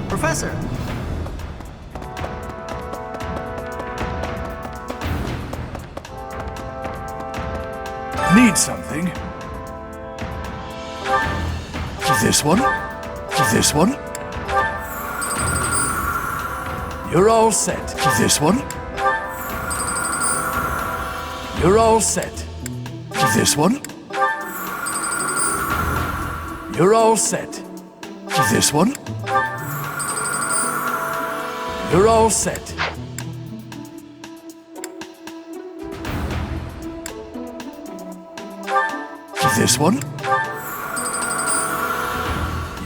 Professor! Need something? This one? This one? You're all set. This one? You're all set. This one? You're all set. This one? You're all set. This one?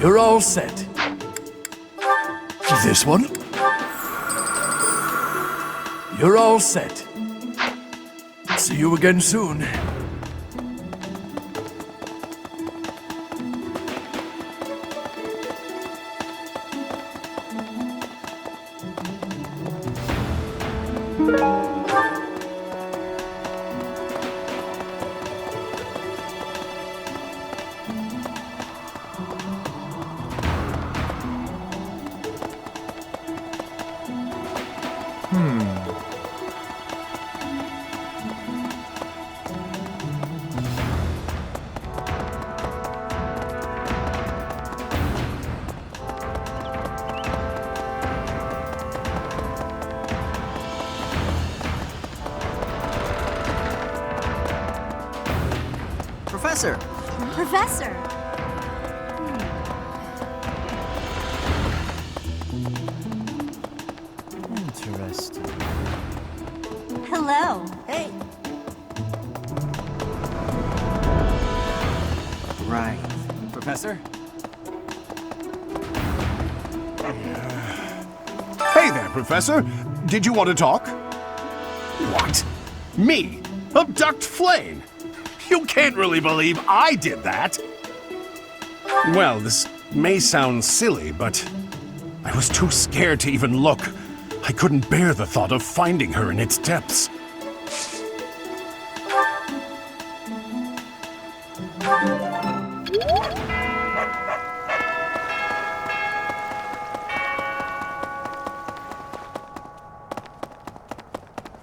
You're all set. This one? You're all set. See you again soon. Professor! Professor! Interesting. Hello. Hey! Right. Professor? Hey there, Professor. Did you want to talk? What? Me? Abduct Flame? You can't really believe I did that. Well, this may sound silly, but I was too scared to even look. I couldn't bear the thought of finding her in its depths.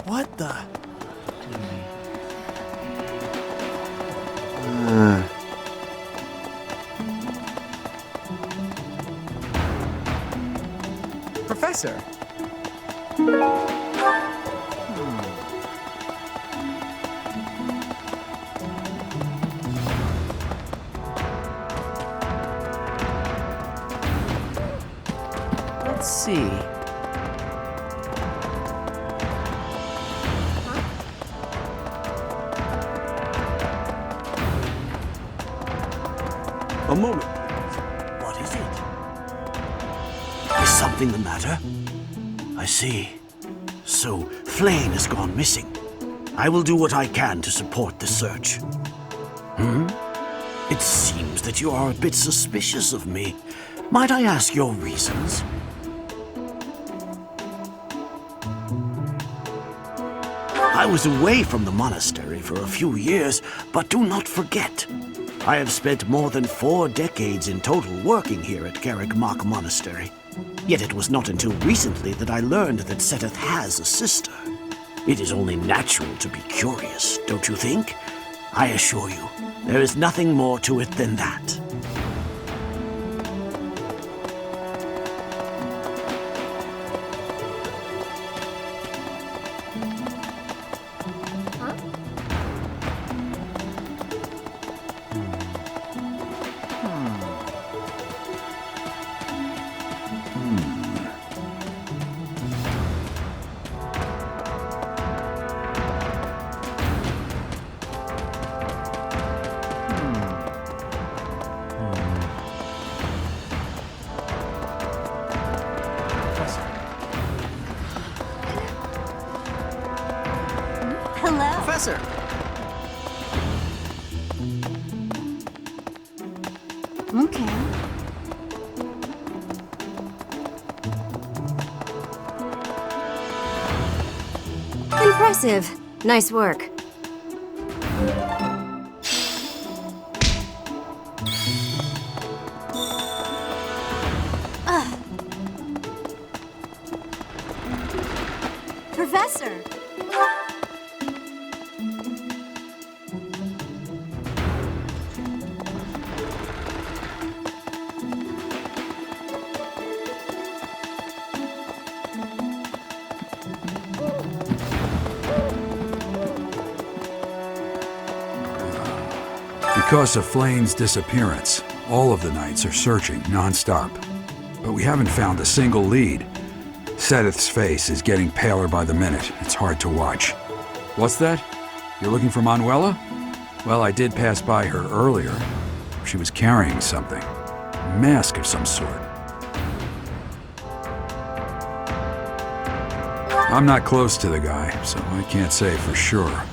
What the? Professor! Let's see. A moment. What is it? Is something the matter? I see. So, Flame has gone missing. I will do what I can to support the search. It seems that you are a bit suspicious of me. Might I ask your reasons? I was away from the monastery for a few years, but do not forget, I have spent more than 4 decades in total working here at Garreg-Mach Monastery. Yet it was not until recently that I learned that Seteth has a sister. It is only natural to be curious, don't you think? I assure you, there is nothing more to it than that. Hello. Professor! Okay. Impressive. Nice work. Professor! Because of Flane's disappearance, all of the knights are searching non-stop. But we haven't found a single lead. Sedith's face is getting paler by the minute. It's hard to watch. What's that? You're looking for Manuela? Well, I did pass by her earlier. She was carrying something. A mask of some sort. I'm not close to the guy, so I can't say for sure.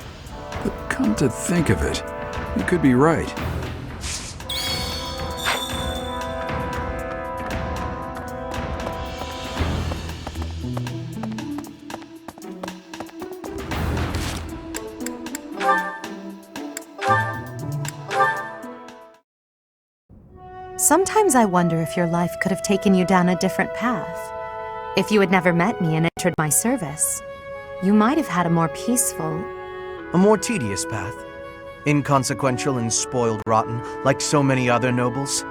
But come to think of it, you could be right. Sometimes I wonder if your life could have taken you down a different path. If you had never met me and entered my service, you might have had a more peaceful... A more tedious path. Inconsequential and spoiled rotten, like so many other nobles?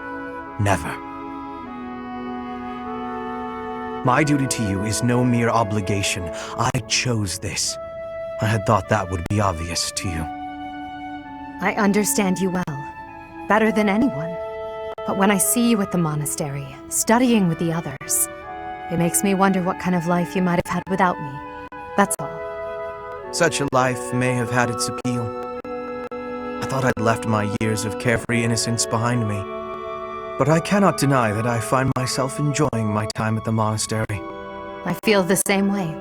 Never. My duty to you is no mere obligation. I chose this. I had thought that would be obvious to you. I understand you well, better than anyone. But when I see you at the monastery, studying with the others, it makes me wonder what kind of life you might have had without me. That's all. Such a life may have had its appeal. I thought I'd left my years of carefree innocence behind me. But I cannot deny that I find myself enjoying my time at the monastery. I feel the same way.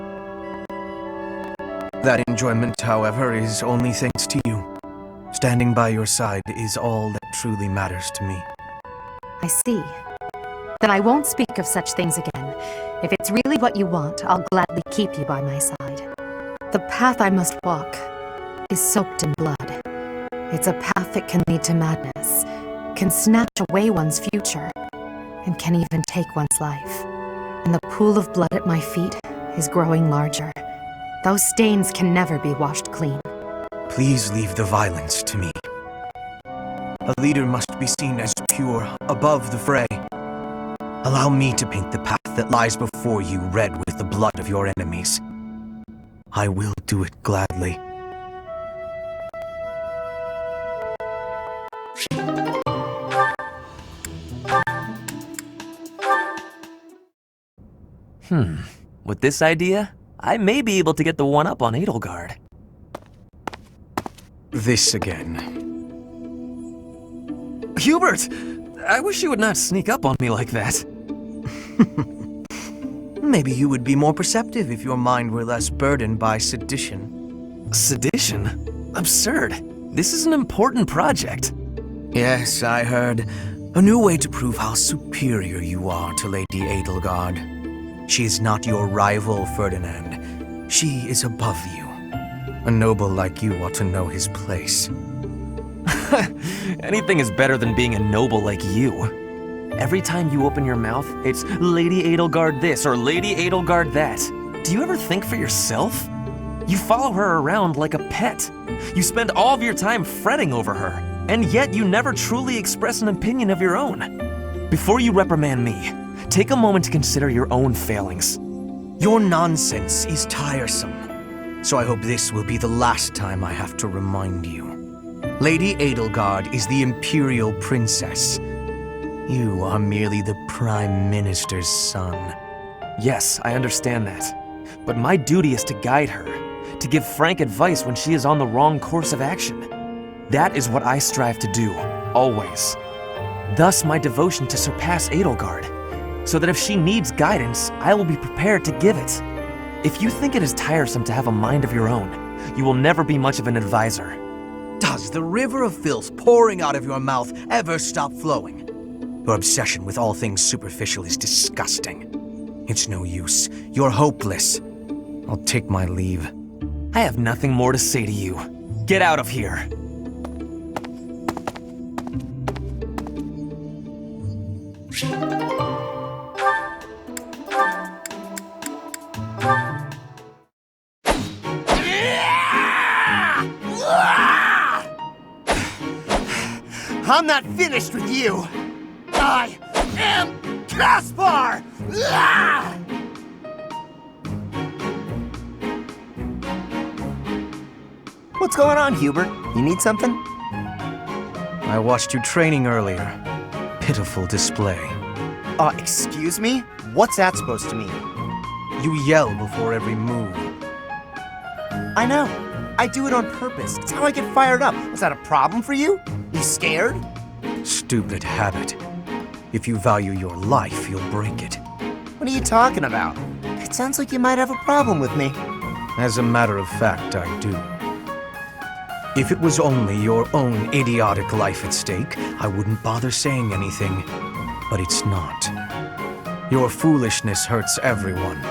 That enjoyment, however, is only thanks to you. Standing by your side is all that truly matters to me. I see. Then I won't speak of such things again. If it's really what you want, I'll gladly keep you by my side. The path I must walk is soaked in blood. It's a path that can lead to madness, can snatch away one's future, and can even take one's life. And the pool of blood at my feet is growing larger. Those stains can never be washed clean. Please leave the violence to me. A leader must be seen as pure, above the fray. Allow me to paint the path that lies before you red with the blood of your enemies. I will do it gladly. With this idea, I may be able to get the one-up on Edelgard. This again. Hubert! I wish you would not sneak up on me like that. Maybe you would be more perceptive if your mind were less burdened by sedition. Sedition? Absurd. This is an important project. Yes, I heard. A new way to prove how superior you are to Lady Edelgard. She is not your rival, Ferdinand. She is above you. A noble like you ought to know his place. Anything is better than being a noble like you. Every time you open your mouth, it's Lady Edelgard this or Lady Edelgard that. Do you ever think for yourself? You follow her around like a pet. You spend all of your time fretting over her, and yet you never truly express an opinion of your own. Before you reprimand me, take a moment to consider your own failings. Your nonsense is tiresome, so I hope this will be the last time I have to remind you. Lady Edelgard is the Imperial Princess. You are merely the Prime Minister's son. Yes, I understand that. But my duty is to guide her, to give frank advice when she is on the wrong course of action. That is what I strive to do, always. Thus my devotion to surpass Edelgard, so that if she needs guidance, I will be prepared to give it. If you think it is tiresome to have a mind of your own, you will never be much of an advisor. Does the river of filth pouring out of your mouth ever stop flowing? Your obsession with all things superficial is disgusting. It's no use. You're hopeless. I'll take my leave. I have nothing more to say to you. Get out of here. I'm not finished with you. I am Caspar! What's going on, Hubert? You need something? I watched you training earlier. Pitiful display. Excuse me? What's that supposed to mean? You yell before every move. I know. I do it on purpose. It's how I get fired up. Is that a problem for you? You scared? Stupid habit. If you value your life, you'll break it. What are you talking about? It sounds like you might have a problem with me. As a matter of fact, I do. If it was only your own idiotic life at stake, I wouldn't bother saying anything. But it's not. Your foolishness hurts everyone.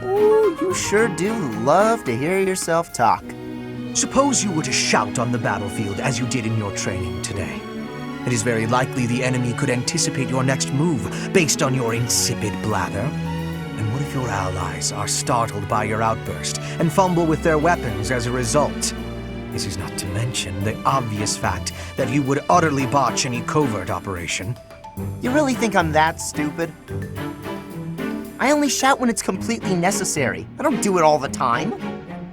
Ooh, you sure do love to hear yourself talk. Suppose you were to shout on the battlefield as you did in your training today. It is very likely the enemy could anticipate your next move based on your insipid blather. And what if your allies are startled by your outburst and fumble with their weapons as a result? This is not to mention the obvious fact that you would utterly botch any covert operation. You really think I'm that stupid? I only shout when it's completely necessary. I don't do it all the time.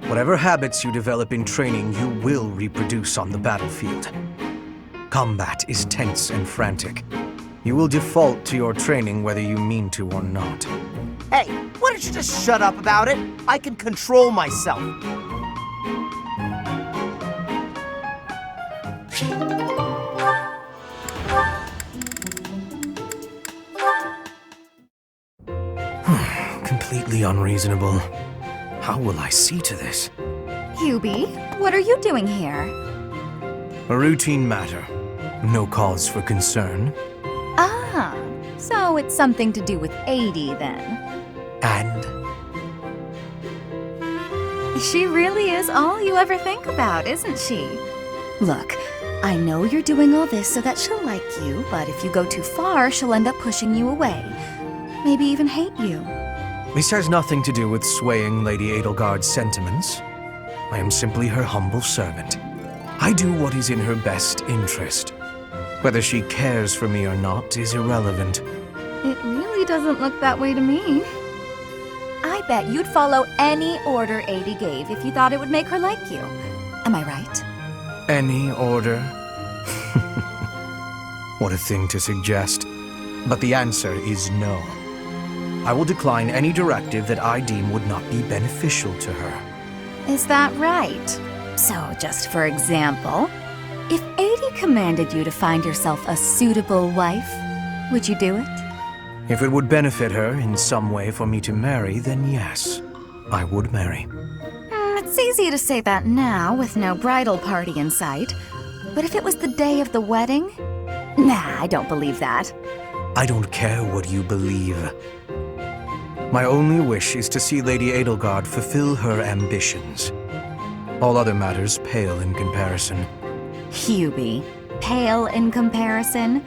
Whatever habits you develop in training, you will reproduce on the battlefield. Combat is tense and frantic. You will default to your training whether you mean to or not. Hey, why don't you just shut up about it? I can control myself. Completely unreasonable. How will I see to this? Hubie, what are you doing here? A routine matter. No cause for concern. Ah, so it's something to do with 80 then. And? She really is all you ever think about, isn't she? Look, I know you're doing all this so that she'll like you, but if you go too far, she'll end up pushing you away. Maybe even hate you. This has nothing to do with swaying Lady Edelgard's sentiments. I am simply her humble servant. I do what is in her best interest. Whether she cares for me or not is irrelevant. It really doesn't look that way to me. I bet you'd follow any order Adi gave if you thought it would make her like you. Am I right? Any order? What a thing to suggest. But the answer is no. I will decline any directive that I deem would not be beneficial to her. Is that right? So, just for example, if Adi commanded you to find yourself a suitable wife, would you do it? If it would benefit her in some way for me to marry, then yes, I would marry. It's easy to say that now, with no bridal party in sight. But if it was the day of the wedding? Nah, I don't believe that. I don't care what you believe. My only wish is to see Lady Edelgard fulfill her ambitions. All other matters pale in comparison. Hubie, pale in comparison?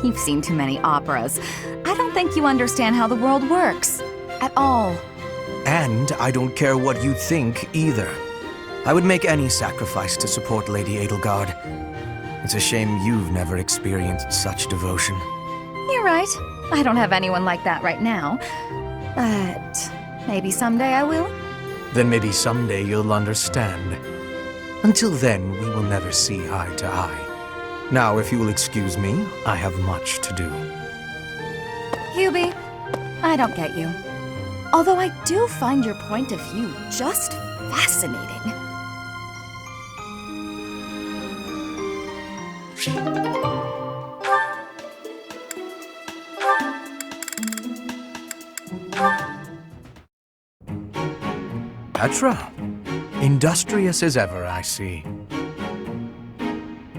You've seen too many operas. I don't think you understand how the world works. At all. And I don't care what you think either. I would make any sacrifice to support Lady Edelgard. It's a shame you've never experienced such devotion. You're right. I don't have anyone like that right now. But maybe someday I will. Then maybe someday you'll understand. Until then, we will never see eye to eye. Now, if you will excuse me, I have much to do. Hubie, I don't get you. Although I do find your point of view just fascinating. Petra. Industrious as ever, I see.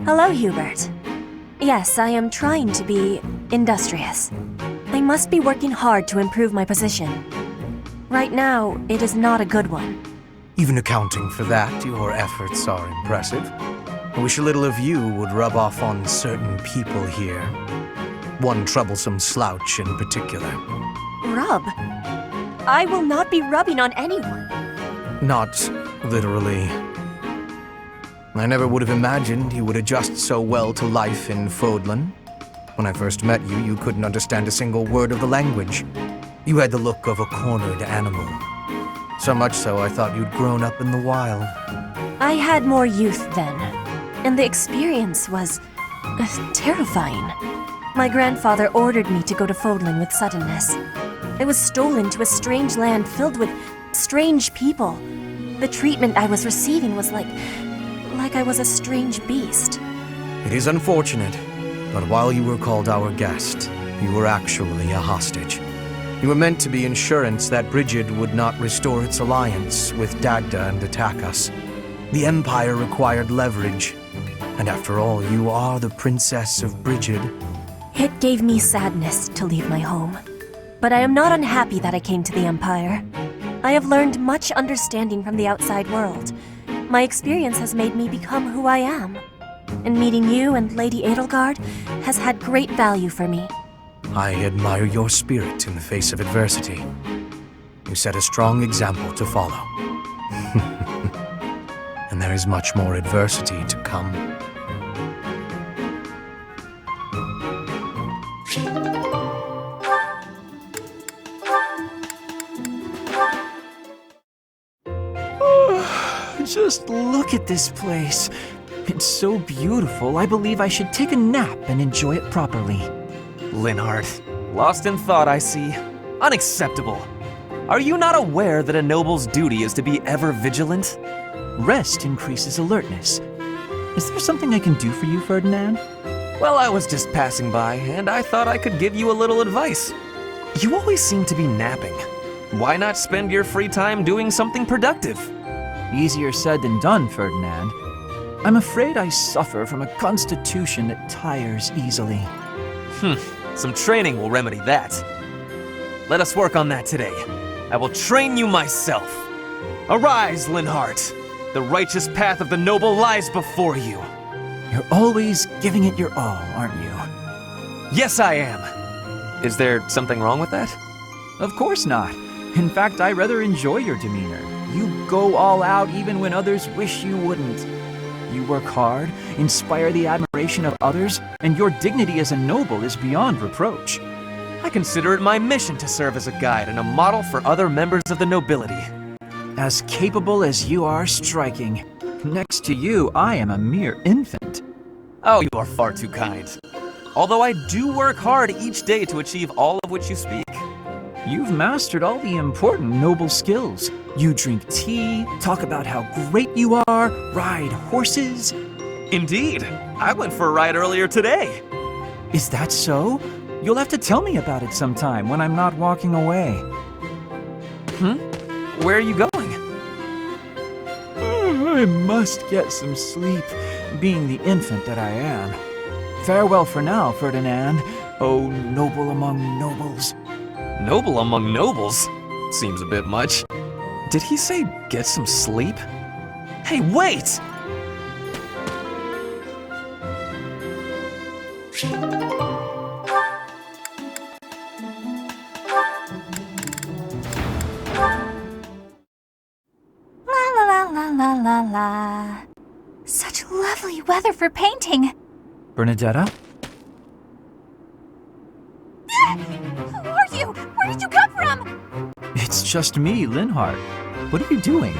Hello, Hubert. Yes, I am trying to be industrious. I must be working hard to improve my position. Right now, it is not a good one. Even accounting for that, your efforts are impressive. I wish a little of you would rub off on certain people here. One troublesome slouch in particular. Rub? I will not be rubbing on anyone. Not literally. I never would have imagined you would adjust so well to life in Fodlan. When I first met you, you couldn't understand a single word of the language. You had the look of a cornered animal. So much so, I thought you'd grown up in the wild. I had more youth then, and the experience was terrifying. My grandfather ordered me to go to Fodlan with suddenness. I was stolen to a strange land filled with strange people. The treatment I was receiving was like I was a strange beast. It is unfortunate, but while you were called our guest, you were actually a hostage. You were meant to be insurance that Brigid would not restore its alliance with Dagda and attack us. The Empire required leverage, and after all, you are the Princess of Brigid. It gave me sadness to leave my home, but I am not unhappy that I came to the Empire. I have learned much understanding from the outside world. My experience has made me become who I am, and meeting you and Lady Edelgard has had great value for me. I admire your spirit in the face of adversity. You set a strong example to follow. And there is much more adversity to come. Just look at this place. It's so beautiful, I believe I should take a nap and enjoy it properly. Linhardt, lost in thought, I see. Unacceptable. Are you not aware that a noble's duty is to be ever vigilant? Rest increases alertness. Is there something I can do for you, Ferdinand? Well, I was just passing by, and I thought I could give you a little advice. You always seem to be napping. Why not spend your free time doing something productive? Easier said than done, Ferdinand. I'm afraid I suffer from a constitution that tires easily. Some training will remedy that. Let us work on that today. I will train you myself. Arise, Linhardt. The righteous path of the noble lies before you. You're always giving it your all, aren't you? Yes, I am. Is there something wrong with that? Of course not. In fact, I rather enjoy your demeanor. You go all out even when others wish you wouldn't. You work hard, inspire the admiration of others, and your dignity as a noble is beyond reproach. I consider it my mission to serve as a guide and a model for other members of the nobility. As capable as you are striking. Next to you, I am a mere infant. Oh, you are far too kind. Although I do work hard each day to achieve all of which you speak. You've mastered all the important noble skills. You drink tea, talk about how great you are, ride horses. Indeed. I went for a ride earlier today. Is that so? You'll have to tell me about it sometime when I'm not walking away. Where are you going? I must get some sleep, being the infant that I am. Farewell for now, Ferdinand, oh noble among nobles. Noble among nobles? Seems a bit much. Did he say get some sleep? Hey, wait! La. Such lovely weather for painting. Bernadetta? Who are you? Where did you come from? It's just me, Linhardt. What are you doing?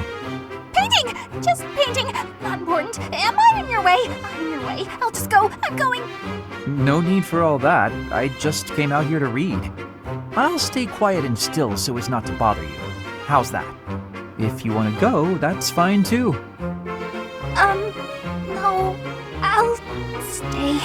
Painting! Just painting. Not important. Am I in your way? I'm in your way. I'll just go. I'm going. No need for all that. I just came out here to read. I'll stay quiet and still so as not to bother you. How's that? If you want to go, that's fine too. No. I'll stay.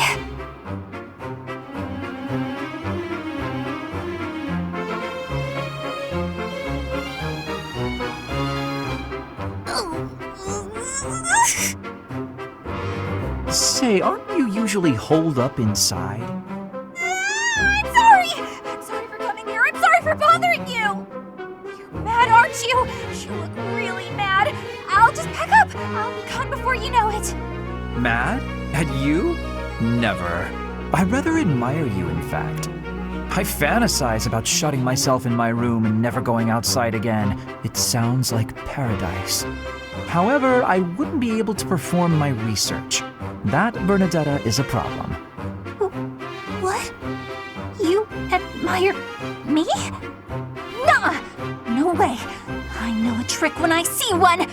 Say, aren't you usually holed up inside? I'm sorry! I'm sorry for coming here. I'm sorry for bothering you! You're mad, aren't you? You look really mad. just pack up! I'll be gone before you know it! Mad? At you? Never. I rather admire you, in fact. I fantasize about shutting myself in my room and never going outside again. It sounds like paradise. However, I wouldn't be able to perform my research. That, Bernadetta, is a problem. What? You admire me? Nuh-uh! No way! I know a trick when I see one!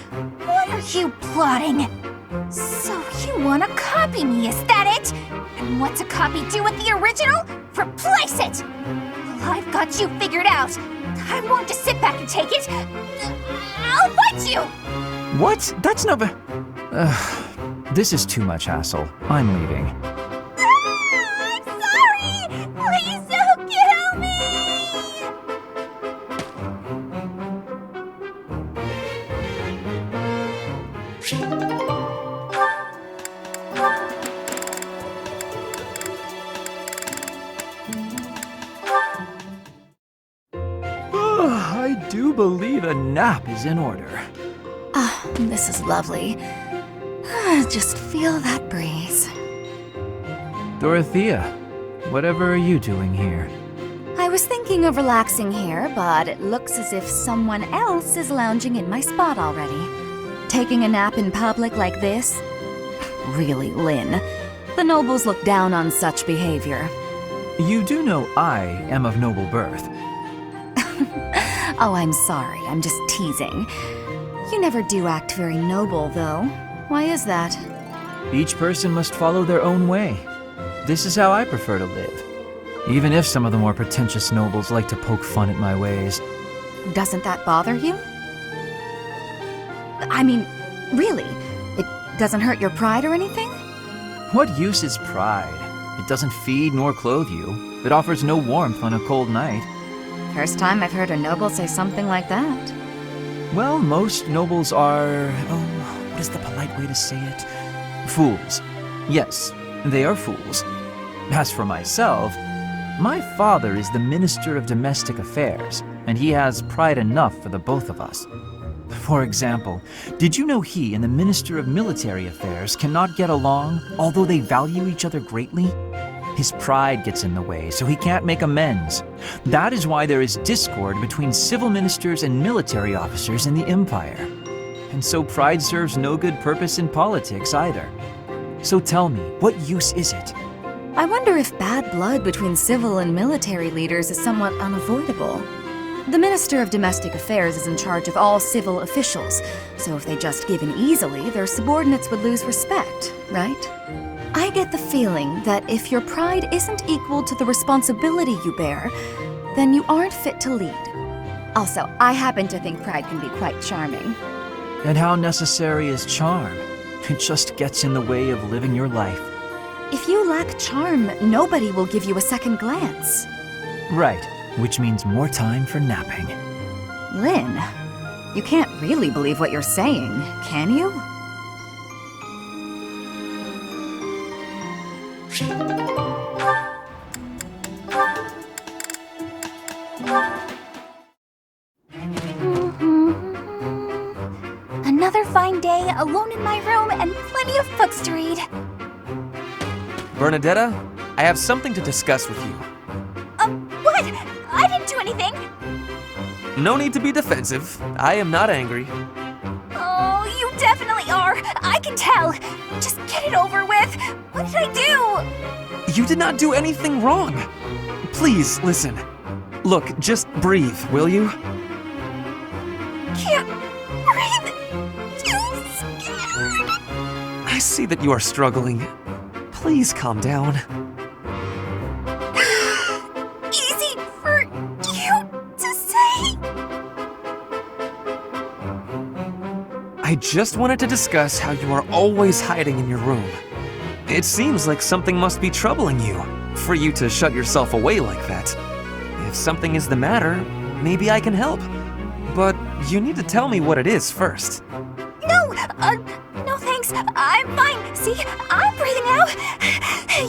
What are you plotting? So you want to copy me, is that it? And what's a copy do with the original? Replace it! Well, I've got you figured out. I won't just sit back and take it. I'll fight you! What? That's not this is too much hassle. I'm leaving. I'm sorry! Please don't kill me! I do believe a nap is in order. This is lovely. Just feel that breeze. Dorothea, whatever are you doing here? I was thinking of relaxing here, but it looks as if someone else is lounging in my spot already. Taking a nap in public like this? Really, Lynn. The nobles look down on such behavior. You do know I am of noble birth. Oh, I'm sorry. I'm just teasing. You never do act very noble, though. Why is that? Each person must follow their own way. This is how I prefer to live. Even if some of the more pretentious nobles like to poke fun at my ways. Doesn't that bother you? I mean, really? It doesn't hurt your pride or anything? What use is pride? It doesn't feed nor clothe you. It offers no warmth on a cold night. First time I've heard a noble say something like that. Well, most nobles are... what is the polite way to say it? Fools. Yes, they are fools. As for myself, my father is the Minister of Domestic Affairs, and he has pride enough for the both of us. For example, did you know he and the Minister of Military Affairs cannot get along, although they value each other greatly? His pride gets in the way, so he can't make amends. That is why there is discord between civil ministers and military officers in the Empire. And so pride serves no good purpose in politics either. So tell me, what use is it? I wonder if bad blood between civil and military leaders is somewhat unavoidable. The Minister of Domestic Affairs is in charge of all civil officials, so if they just give in easily, their subordinates would lose respect, right? I get the feeling that if your pride isn't equal to the responsibility you bear, then you aren't fit to lead. Also, I happen to think pride can be quite charming. And how necessary is charm? It just gets in the way of living your life. If you lack charm, nobody will give you a second glance. Right, which means more time for napping. Lynn, you can't really believe what you're saying, can you? Another fine day, alone in my room, and plenty of books to read. Bernadetta, I have something to discuss with you. What? I didn't do anything. No need to be defensive. I am not angry. Oh, you definitely are. I can tell. Just get it over with. What did I do? You did not do anything wrong. Please, listen. Look, just breathe, will you? Can't breathe. Too scared. I see that you are struggling. Please calm down. Easy for you to say. I just wanted to discuss how you are always hiding in your room. It seems like something must be troubling you, for you to shut yourself away like that. If something is the matter, maybe I can help. But you need to tell me what it is first. No thanks. I'm fine. See, I'm breathing out.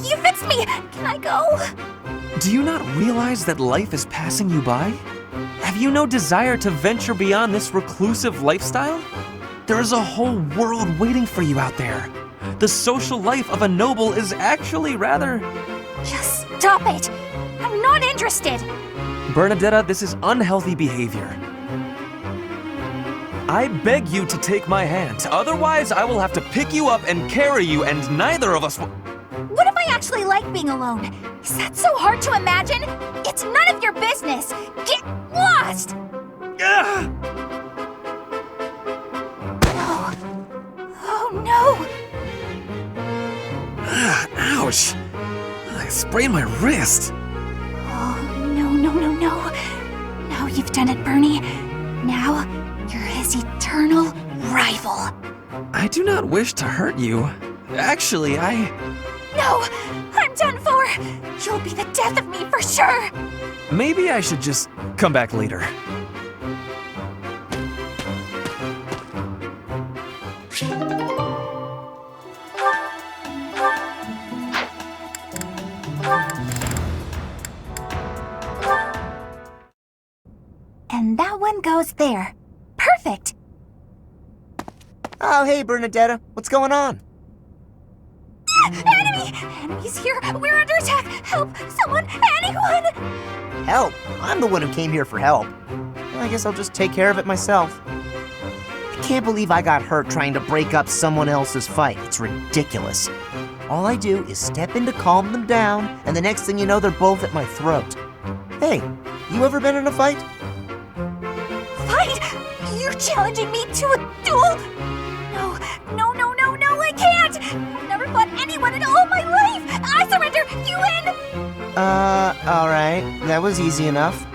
You fixed me. Can I go? Do you not realize that life is passing you by? Have you no desire to venture beyond this reclusive lifestyle? There is a whole world waiting for you out there. The social life of a noble is actually rather... Just stop it! I'm not interested! Bernadetta, this is unhealthy behavior. I beg you to take my hand, otherwise I will have to pick you up and carry you, and neither of us will... What if I actually like being alone? Is that so hard to imagine? It's none of your business! Get lost! Ugh! Oh no! Ouch! I sprained my wrist. Oh, no. Now you've done it, Bernie. Now, you're his eternal rival. I do not wish to hurt you. Actually, No! I'm done for! You'll be the death of me for sure! Maybe I should just come back later. And that one goes there. Perfect! Oh, hey, Bernadetta. What's going on? Enemy! Enemy's here! We're under attack! Help! Someone! Anyone! Help? I'm the one who came here for help. Well, I guess I'll just take care of it myself. I can't believe I got hurt trying to break up someone else's fight. It's ridiculous. All I do is step in to calm them down, and the next thing you know, they're both at my throat. Hey, you ever been in a fight? Fight? You're challenging me to a duel? No, I can't! I've never fought anyone in all my life! I surrender! You win! Alright. That was easy enough.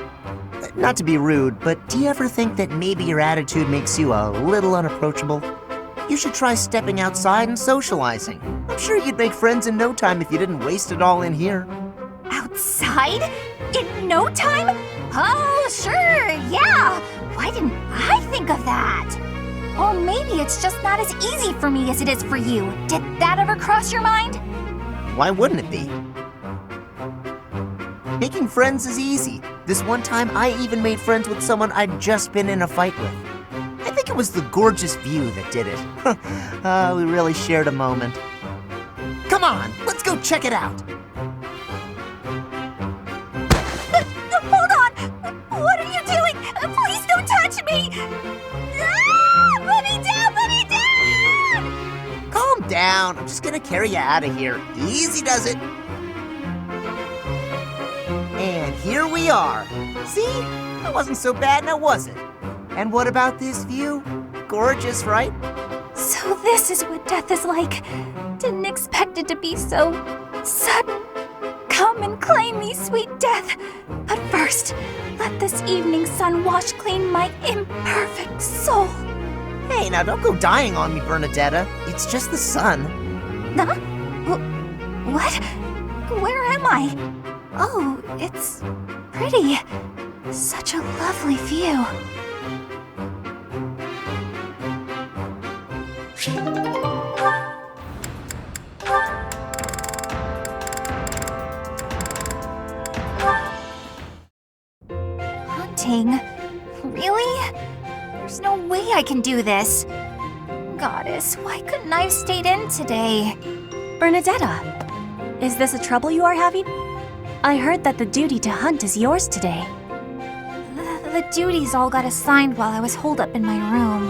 Not to be rude, but do you ever think that maybe your attitude makes you a little unapproachable? You should try stepping outside and socializing. I'm sure you'd make friends in no time if you didn't waste it all in here. Outside? In no time? Oh, sure, yeah! Why didn't I think of that? Or maybe it's just not as easy for me as it is for you. Did that ever cross your mind? Why wouldn't it be? Making friends is easy. This one time, I even made friends with someone I'd just been in a fight with. I think it was the gorgeous view that did it. We really shared a moment. Come on, let's go check it out. Hold on! What are you doing? Please don't touch me! Ah! Put me down! Calm down. I'm just gonna carry you out of here. Easy does it. And here we are. See? That wasn't so bad now, was it? And what about this view? Gorgeous, right? So this is what death is like. Didn't expect it to be so sudden. Come and claim me, sweet death. But first, let this evening sun wash clean my imperfect soul. Hey, now don't go dying on me, Bernadetta. It's just the sun. Huh? What? Where am I? Oh, it's pretty. Such a lovely view. Hunting? Really? There's no way I can do this. Goddess, why couldn't I have stayed in today? Bernadetta, is this a trouble you are having? I heard that the duty to hunt is yours today. The duties all got assigned while I was holed up in my room.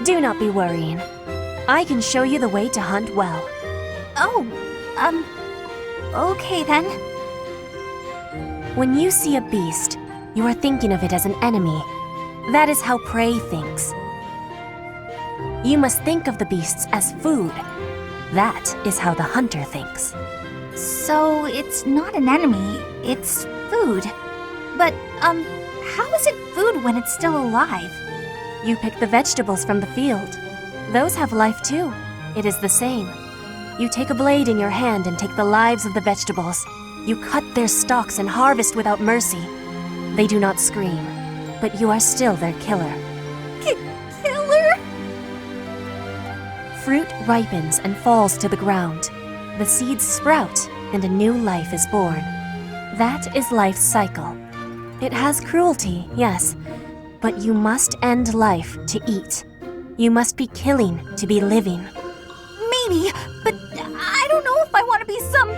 Do not be worrying. I can show you the way to hunt well. Oh, okay then. When you see a beast, you are thinking of it as an enemy. That is how prey thinks. You must think of the beasts as food. That is how the hunter thinks. So it's not an enemy, it's food. But, how is it food when it's still alive? You pick the vegetables from the field. Those have life too. It is the same. You take a blade in your hand and take the lives of the vegetables. You cut their stalks and harvest without mercy. They do not scream, but you are still their killer. Killer? Fruit ripens and falls to the ground. The seeds sprout and a new life is born. That is life's cycle. It has cruelty, yes, but you must end life to eat. You must be killing to be living. Maybe, but I don't know if I want to be some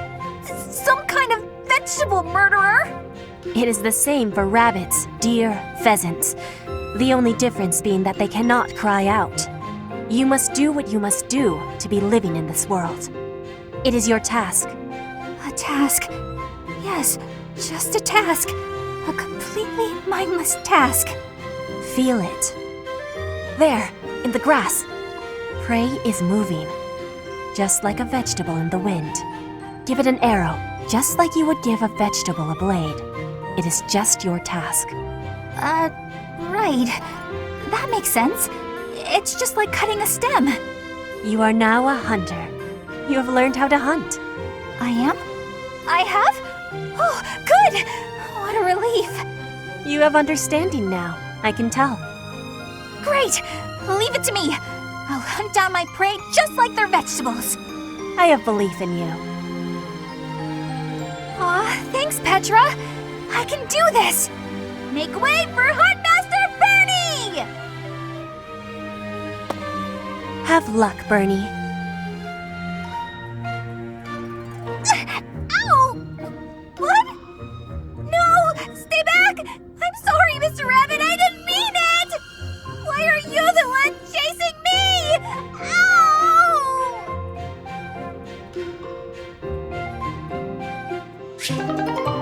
kind of vegetable murderer. It is the same for rabbits, deer, pheasants. The only difference being that they cannot cry out. You must do what you must do to be living in this world. It is your task. A task. Yes, just a task. A completely mindless task. Feel it. There, in the grass. Prey is moving, just like a vegetable in the wind. Give it an arrow, just like you would give a vegetable a blade. It is just your task. Right. That makes sense. It's just like cutting a stem. You are now a hunter. You have learned how to hunt. I am? I have? Oh, good! What a relief. You have understanding now, I can tell. Great! Leave it to me. I'll hunt down my prey just like they're vegetables. I have belief in you. Aw, thanks, Petra. I can do this. Make way for Huntmaster Bernie! Have luck, Bernie. Ow! What? No! Stay back! I'm sorry, Mr. Rabbit. I didn't mean it! Why are you the one chasing me? Ow!